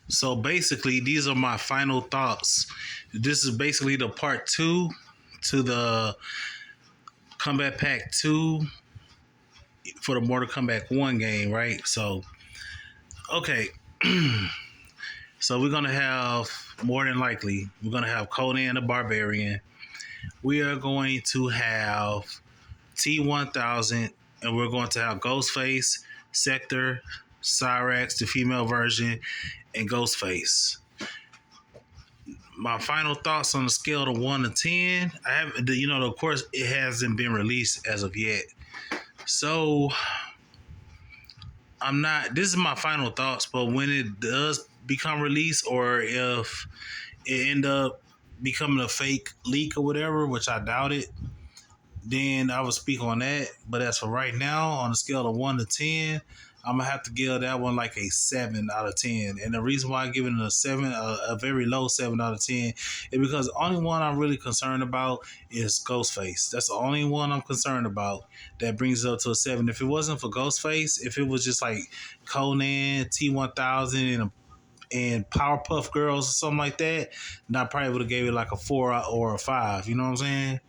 So basically, these are my final thoughts. This is basically the part two to the Combat Pack 2 for the Mortal Kombat 1 game, right? So, okay. So we're gonna have, more than likely, we're gonna have Conan the Barbarian. We are going to have T-1000, and we're going to have Ghostface, Sector, Cyrax, the female version, and Ghostface. My final thoughts on the scale of 1 to 10. I have, of course, it hasn't been released as of yet. So I'm not. This is my final thoughts, but when it does become released, or if it end up becoming a fake leak or whatever, which I doubt it, then I will speak on that. But as for right now, on a scale of 1 to 10, I'm gonna have to give that one like a 7 out of 10. And the reason why I give it a 7, a very low 7 out of 10, is because the only one I'm really concerned about is Ghostface. That's the only one I'm concerned about that brings it up to a 7. If it wasn't for Ghostface, if it was just like Conan, T-1000, and Powerpuff Girls or something like that, then I probably would have gave it like a 4 or a 5. You know what I'm saying?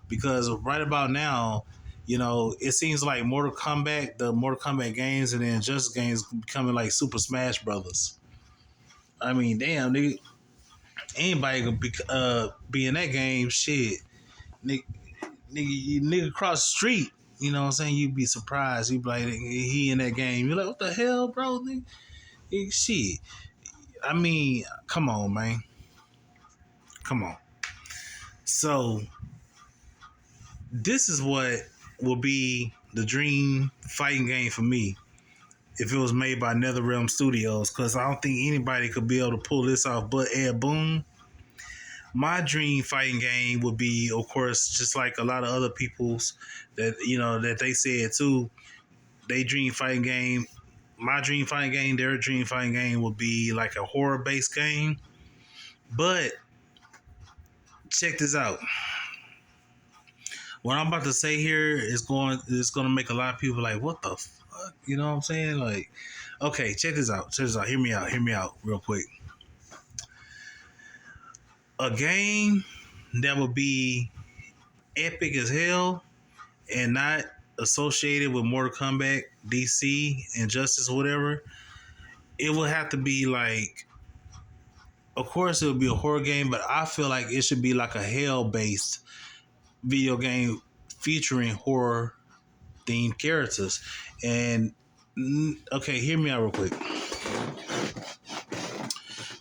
Because right about now, it seems like the Mortal Kombat games and the Injustice games becoming like Super Smash Brothers. I mean, damn, nigga, anybody could be in that game. Shit, nigga cross the street. You know what I'm saying? You'd be surprised. You'd be like, he in that game. You're like, what the hell, bro? Shit. I mean, come on, man. Come on. So, this is what will be the dream fighting game for me if it was made by NetherRealm Studios, because I don't think anybody could be able to pull this off but Ed Boon. My dream fighting game would be, of course, just like a lot of other people's that they said too, they dream fighting game. My dream fighting game, their dream fighting game would be like a horror-based game. But check this out. What I'm about to say here is going to make a lot of people like, what the fuck? You know what I'm saying? Like, okay, check this out. Check this out. Hear me out real quick. A game that would be epic as hell and not associated with Mortal Kombat, DC, Injustice, whatever. It would have to be like, of course, it would be a horror game, but I feel like it should be like a hell-based video game featuring horror themed characters. And okay, hear me out real quick.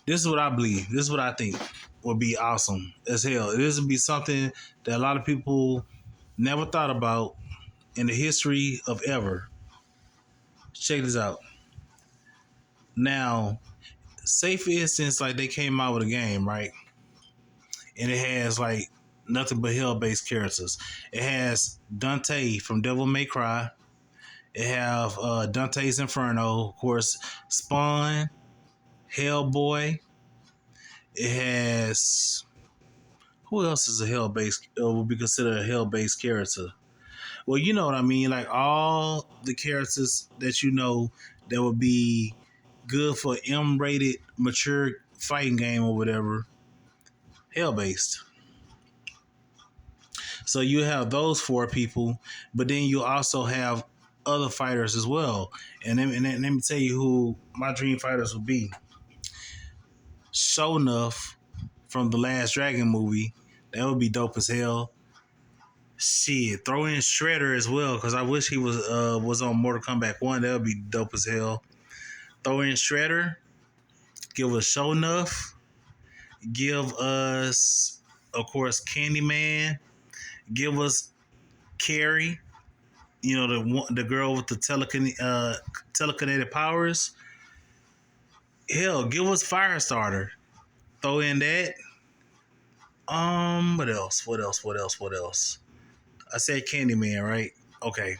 This is what I believe. This is what I think would be awesome as hell. This would be something that a lot of people never thought about in the history of ever. Check this out. Now, say for instance, like they came out with a game, right? And it has like nothing but hell-based characters. It has Dante from Devil May Cry. It have Dante's Inferno, of course, Spawn, Hellboy. It has, who else is a hell-based, would be considered a hell-based character? Well, you know what I mean. Like all the characters that that would be good for M-rated, mature fighting game or whatever, hell-based. So you have those 4 people, but then you also have other fighters as well. And let me tell you who my dream fighters would be. Sho'nuff from the Last Dragon movie. That would be dope as hell. Shit, throw in Shredder as well, because I wish he was on Mortal Kombat 1. That would be dope as hell. Throw in Shredder. Give us Sho'nuff. Give us, of course, Candyman. Give us Carrie. The girl with the telekinetic powers. Hell, give us Firestarter. Throw in that. What else? I said Candyman, right? Okay.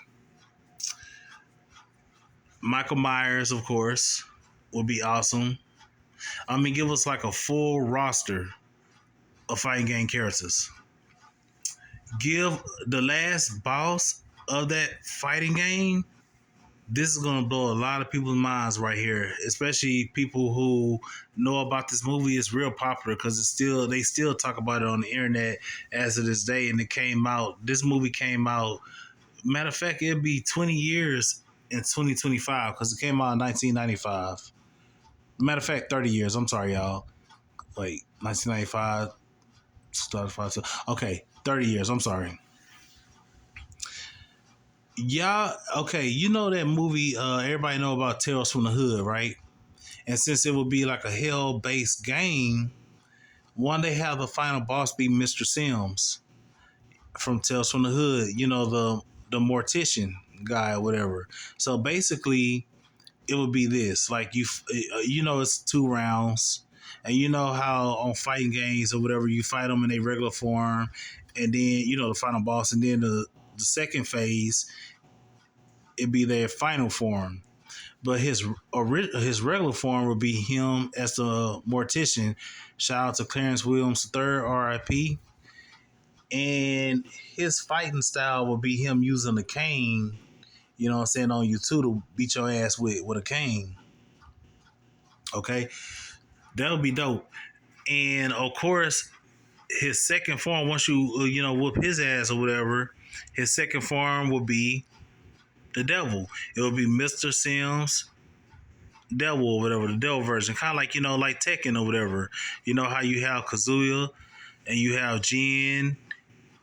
Michael Myers, of course, would be awesome. I mean, give us like a full roster of fighting game characters. Give the last boss of that fighting game, this is gonna blow a lot of people's minds right here, especially people who know about this movie. It's real popular because they still talk about it on the internet as of this day. And it came out. This movie came out. Matter of fact, it'll be 20 years in 2025 because it came out in 1995. Matter of fact, 30 years. I'm sorry, y'all. Wait, 1995 started five. Okay, 30 years. I'm sorry. Yeah, okay. You know that movie? Everybody know about Tales from the Hood, right? And since it would be like a hell-based game, one they have the final boss be Mr. Sims from Tales from the Hood. You know the mortician guy or whatever. So basically, it would be this: like you know, it's 2 rounds, and you know how on fighting games or whatever, you fight them in a regular form, and then you know the final boss, and then the second phase, it'd be their final form. But his regular form would be him as the mortician. Shout out to Clarence Williams III, R.I.P. And his fighting style would be him using a cane. You know what I'm saying, on you too, to beat your ass with a cane. Okay, that would be dope. And of course, his second form, once you know whoop his ass or whatever, his second form will be the devil. It will be Mr. Sims devil or whatever, the devil version, kind of like, you know, like Tekken or whatever. You know how you have Kazuya and you have Jin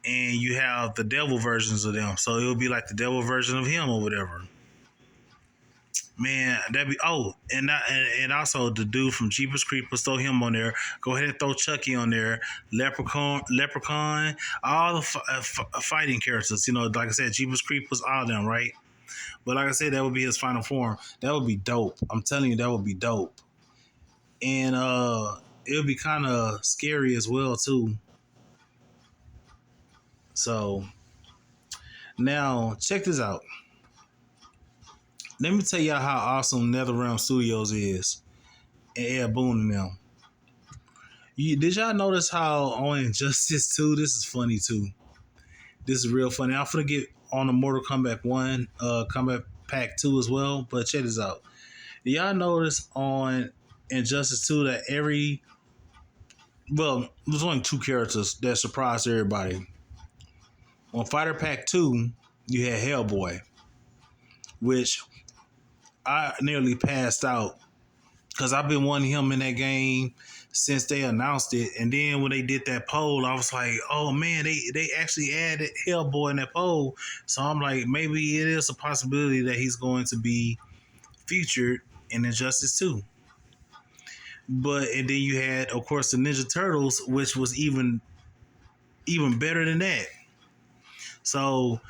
and you have the devil versions of them. So it would be like the devil version of him or whatever. Man, that'd be and also the dude from Jeepers Creepers, throw him on there. Go ahead and throw Chucky on there. Leprechaun, all the fighting characters. You know, like I said, Jeepers Creepers, all of them, right? But like I said, that would be his final form. That would be dope. I'm telling you, that would be dope. And it would be kind of scary as well too. So now check this out. Let me tell y'all how awesome NetherRealm Studios is and Ed Boon and them. Did y'all notice how on Injustice 2, this is funny too. This is real funny. I'm gonna get on the Mortal Kombat 1, Kombat Pack 2 as well, but check this out. Do y'all notice on Injustice 2 that there's only 2 characters that surprised everybody. On Fighter Pack 2, you had Hellboy, which I nearly passed out because I've been wanting him in that game since they announced it. And then when they did that poll, I was like, oh man, they actually added Hellboy in that poll. So I'm like, maybe it is a possibility that he's going to be featured in Injustice 2. And then you had, of course, the Ninja Turtles, which was even better than that. So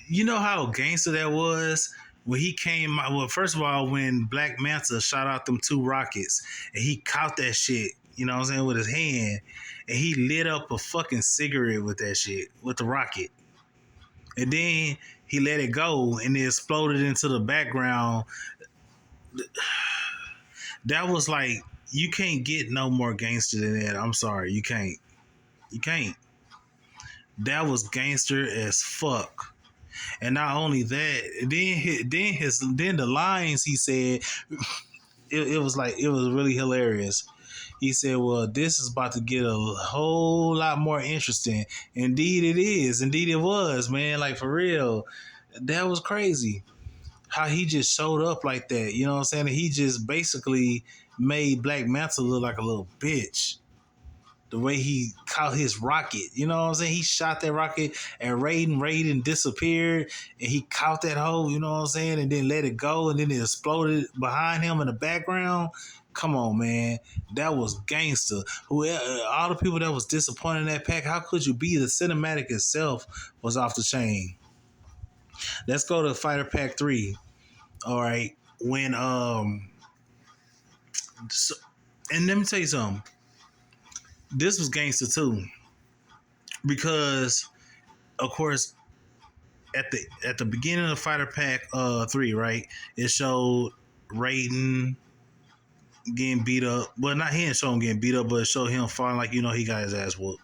you know how gangster that was when he came out. Well, first of all, when Black Manta shot out them 2 rockets and he caught that shit, you know what I'm saying, with his hand, and he lit up a fucking cigarette with that shit, with the rocket. And then he let it go and it exploded into the background. That was like, you can't get no more gangster than that. I'm sorry, you can't. You can't. That was gangster as fuck. And not only that, then the lines he said, it was really hilarious. He said, well, this is about to get a whole lot more interesting. Indeed it is. Indeed it was, man. Like, for real. That was crazy. How he just showed up like that. You know what I'm saying? He just basically made Black Manta look like a little bitch. The way he caught his rocket, you know what I'm saying? He shot that rocket and Raiden disappeared, and he caught that hole, you know what I'm saying? And then let it go, and then it exploded behind him in the background. Come on, man. That was gangster. All the people that was disappointed in that pack, how could you be? The cinematic itself was off the chain. Let's go to Fighter Pack 3. All right. And let me tell you something. This was gangster too, because of course at the beginning of Fighter Pack 3, right, it showed Raiden getting beat up. Well, not, he didn't show him getting beat up, but it showed him falling, like, you know, he got his ass whooped.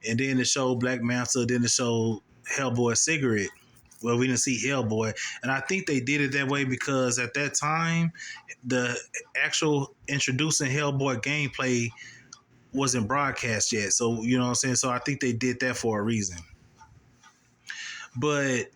And then it showed Black Manta. Then it showed Hellboy cigarette. Well, we didn't see Hellboy, and I think they did it that way because at that time, the actual introducing Hellboy gameplay wasn't broadcast yet. So you know what I'm saying. So I think they did that for a reason. But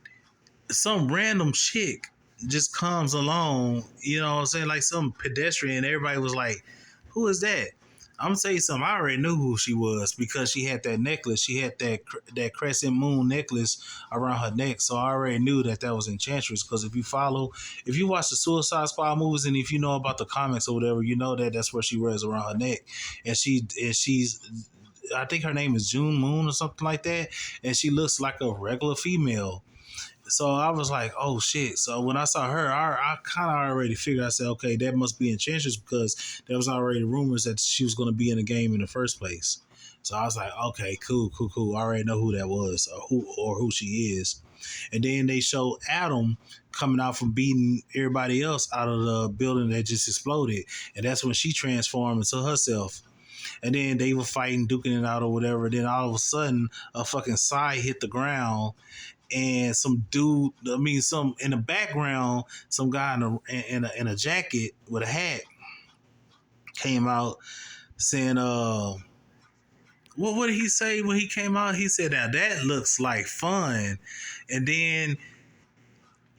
some random chick just comes along, you know what I'm saying, like some pedestrian. Everybody was like, "Who is that?" I'm gonna tell you something. I already knew who she was because she had that necklace. She had that crescent moon necklace around her neck. So I already knew that was Enchantress. Because if you watch the Suicide Squad movies, and if you know about the comics or whatever, you know that that's where she wears around her neck. And she's, I think her name is June Moon or something like that. And she looks like a regular female. So I was like, oh shit. So when I saw her, I kind of already figured, I said, okay, that must be Enchantress because there was already rumors that she was going to be in the game in the first place. So I was like, okay, cool. I already know who that was or who she is. And then they showed Adam coming out from beating everybody else out of the building that just exploded. And that's when she transformed into herself. And then they were fighting, duking it out or whatever. Then all of a sudden, a fucking sigh hit the ground, and some dude, some in the background, some guy in a jacket with a hat came out saying, what did he say when he came out? He said, now that looks like fun. And then,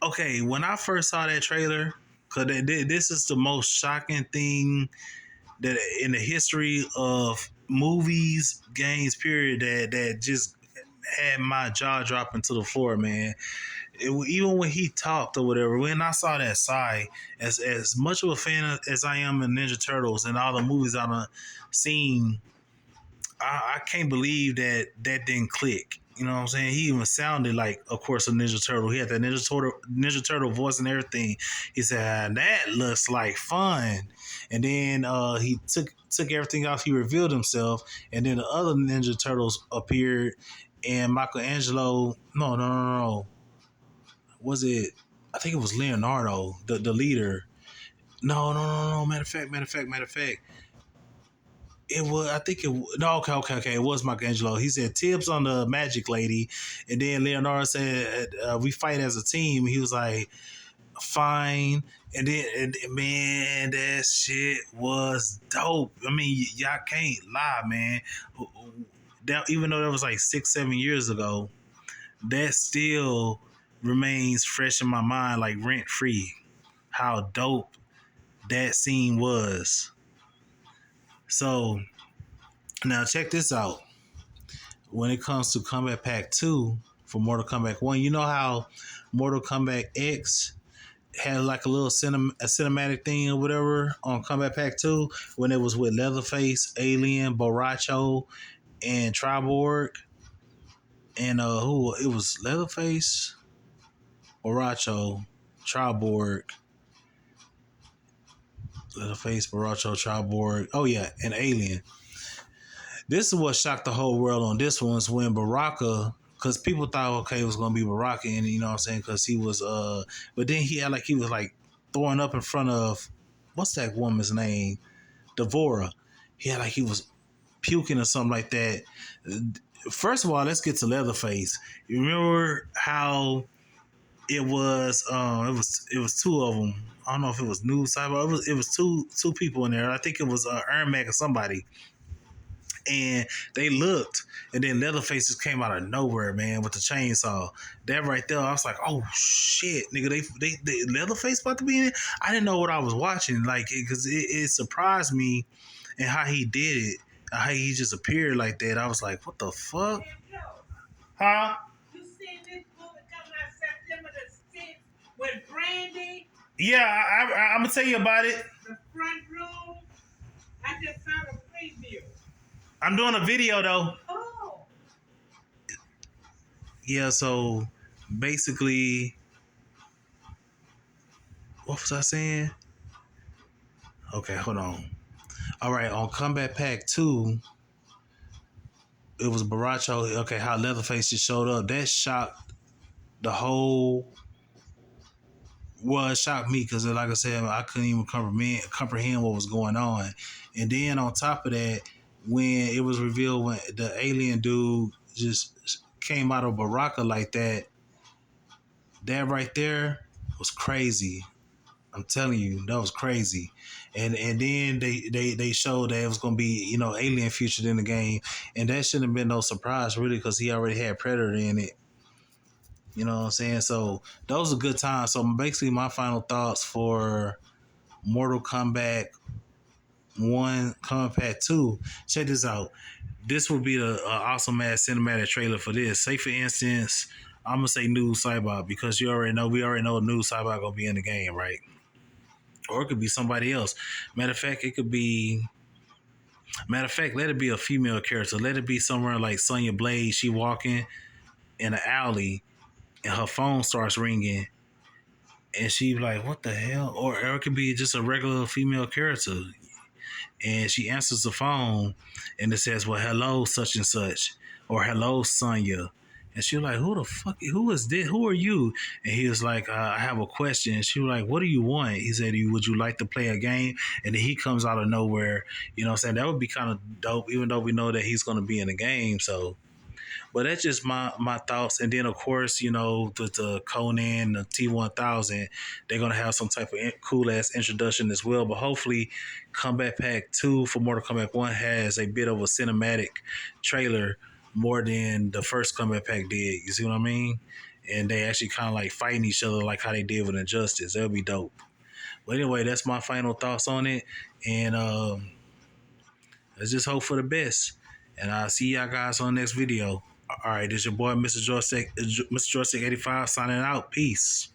okay, when I first saw that trailer, because this is the most shocking thing that in the history of movies, games, period, that just had my jaw dropping to the floor, man. Even when he talked or whatever, when I saw that side, as much of a fan as I am in Ninja Turtles and all the movies I've seen, I can't believe that didn't click. You know what I'm saying? He even sounded like, of course, a Ninja Turtle. He had that Ninja Turtle voice and everything. He said, that looks like fun. And then he took everything off. He revealed himself. And then the other Ninja Turtles appeared. And Michelangelo, no. Was it? I think it was Leonardo, the leader. No. Matter of fact. It was, I think it, no, okay. It was Michelangelo. He said, Tibbs on the magic lady. And then Leonardo said, we fight as a team. He was like, fine. And then, man, that shit was dope. I mean, y'all can't lie, man. Even though that was like 6-7 years ago, that still remains fresh in my mind, like rent free. How dope that scene was. So now check this out. When it comes to Kombat Pack 2 for Mortal Kombat 1, you know how Mortal Kombat X had like a little cinematic thing or whatever on Kombat Pack 2 when it was with Leatherface, Alien, Borracho, and Triborg. And who it was? Leatherface, Borracho, Triborg, Leatherface, Borracho, Triborg. Oh yeah, and Alien. This is what shocked the whole world on this one was when Baraka, because people thought, okay, it was going to be Baraka, and you know what I'm saying, because he was, but then he was like throwing up in front of, what's that woman's name? Devora. He was puking or something like that. First of all, let's get to Leatherface. You remember how it was two of them. I don't know if it was New Cyber. It was two people in there. I think it was Ermac or somebody. And they looked, and then Leatherface just came out of nowhere, man, with the chainsaw. That right there, I was like, oh shit, nigga, they Leatherface about to be in it. I didn't know what I was watching, like, because it surprised me, and how he did it, how he just appeared like that. I was like, what the fuck? Huh? You seen this movie coming out September the 6th with Brandy? Yeah, I'm gonna tell you about it. The front room. I just saw the preview. I'm doing a video though. Oh. Yeah, so basically, what was I saying? Okay, hold on. All right, on Kombat Pack 2, it was Baracho. Okay, how Leatherface just showed up. That shocked the whole. Well, it shocked me because, like I said, I couldn't even comprehend what was going on. And then on top of that, when it was revealed when the alien dude just came out of Baraka like that, That right there was crazy. I'm telling you, that was crazy. And then they showed that it was gonna be, you know, alien featured in the game, and that shouldn't have been no surprise really because he already had Predator in it. You know what I'm saying? So those are good times. So basically, my final thoughts for Mortal Kombat 1, Kombat 2. Check this out. This would be the awesome ass cinematic trailer for this. Say for instance, I'm gonna say New Cyborg because we already know New Cyborg gonna be in the game, right? Or it could be somebody else. Matter of fact, let it be a female character. Let it be somewhere like Sonya Blade. She walking in an alley and her phone starts ringing, and she like, "What the hell?" Or it could be just a regular female character, and she answers the phone, and it says, "Well, hello, such and such," or "Hello, Sonya." And she was like, "Who the fuck? Who is this? Who are you?" And he was like, "I have a question." And she was like, "What do you want?" He said, "Would you like to play a game?" And then he comes out of nowhere. You know what I'm saying? That would be kind of dope, even though we know that he's going to be in the game. So but that's just my thoughts. And then of course, you know, the Conan, the T1000, they're gonna have some type of cool ass introduction as well. But hopefully, Combat Pack 2 for Mortal Kombat 1 has a bit of a cinematic trailer more than the first Combat Pack did. You see what I mean? And they actually kind of like fighting each other like how they did with Injustice. That'll be dope. But anyway, that's my final thoughts on it. And let's just hope for the best. And I'll see y'all guys on the next video. All right, this is your boy, Mr. Joystick 85, signing out. Peace.